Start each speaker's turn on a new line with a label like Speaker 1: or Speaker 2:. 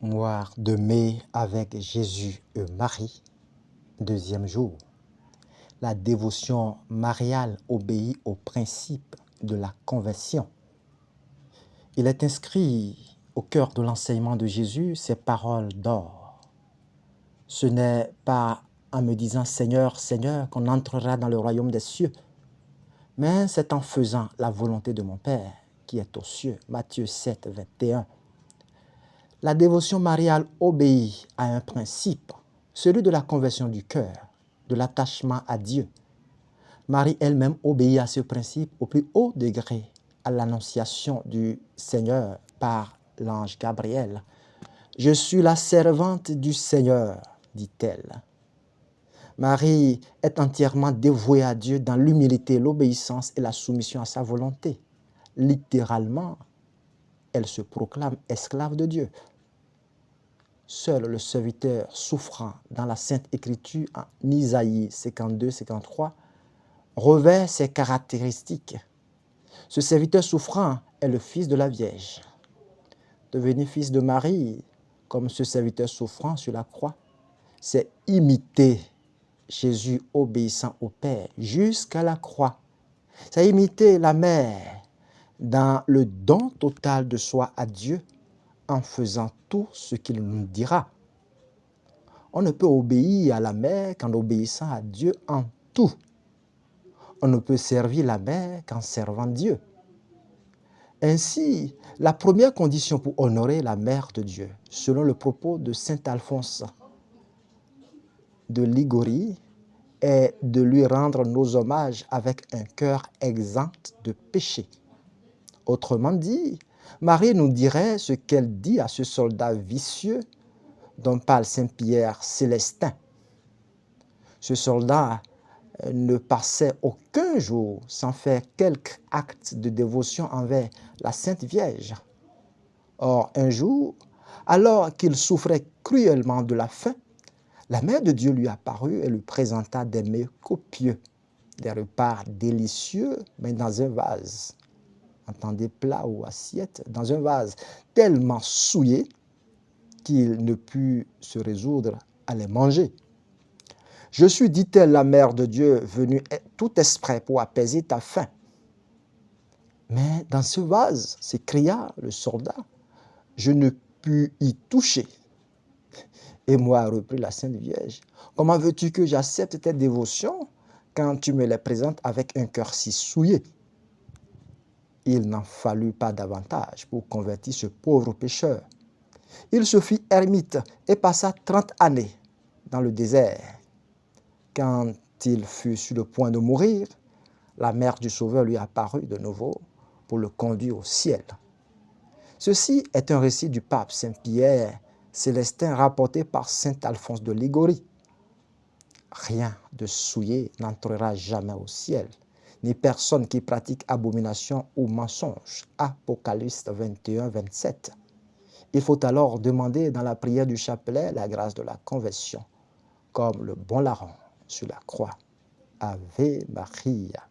Speaker 1: Mois de mai avec Jésus et Marie, deuxième jour. La dévotion mariale obéit au principe de la conversion. Il est inscrit au cœur de l'enseignement de Jésus ces paroles d'or. Ce n'est pas en me disant « Seigneur, Seigneur » qu'on entrera dans le royaume des cieux, mais c'est en faisant la volonté de mon Père qui est aux cieux. Matthieu 7, 21. La dévotion mariale obéit à un principe, celui de la conversion du cœur, de l'attachement à Dieu. Marie elle-même obéit à ce principe au plus haut degré à l'annonciation du Seigneur par l'ange Gabriel. « Je suis la servante du Seigneur », dit-elle. Marie est entièrement dévouée à Dieu dans l'humilité, l'obéissance et la soumission à sa volonté. Littéralement, elle se proclame esclave de Dieu. Seul le serviteur souffrant dans la Sainte Écriture, en Isaïe 52-53, revêt ces caractéristiques. Ce serviteur souffrant est le fils de la Vierge. Devenir fils de Marie, comme ce serviteur souffrant sur la croix, c'est imiter Jésus obéissant au Père jusqu'à la croix. C'est imiter la mère dans le don total de soi à Dieu en faisant tout ce qu'il nous dira. On ne peut obéir à la mère qu'en obéissant à Dieu en tout. On ne peut servir la mère qu'en servant Dieu. Ainsi, la première condition pour honorer la mère de Dieu, selon le propos de saint Alphonse de Ligorie, est de lui rendre nos hommages avec un cœur exempt de péché. Autrement dit, Marie nous dirait ce qu'elle dit à ce soldat vicieux dont parle saint Pierre Célestin. Ce soldat ne passait aucun jour sans faire quelque acte de dévotion envers la Sainte Vierge. Or, un jour, alors qu'il souffrait cruellement de la faim, la mère de Dieu lui apparut et lui présenta des mets copieux, des repas délicieux, mais dans un vase. Entendez, plat ou assiette, dans un vase tellement souillé qu'il ne put se résoudre à les manger. « Je suis, dit-elle, la mère de Dieu, venue tout exprès pour apaiser ta faim. » Mais dans ce vase, s'écria le soldat, je ne pus y toucher. Et moi, reprit la Sainte Vierge, comment veux-tu que j'accepte tes dévotions quand tu me les présentes avec un cœur si souillé? Il n'en fallut pas davantage pour convertir ce pauvre pécheur. Il se fit ermite et passa 30 années dans le désert. Quand il fut sur le point de mourir, la mère du Sauveur lui apparut de nouveau pour le conduire au ciel. Ceci est un récit du pape Saint Pierre Célestin rapporté par saint Alphonse de Ligorie. Rien de souillé n'entrera jamais au ciel, ni personne qui pratique abomination ou mensonge. Apocalypse 21-27. Il faut alors demander dans la prière du chapelet la grâce de la conversion, comme le bon larron sur la croix. Ave Maria.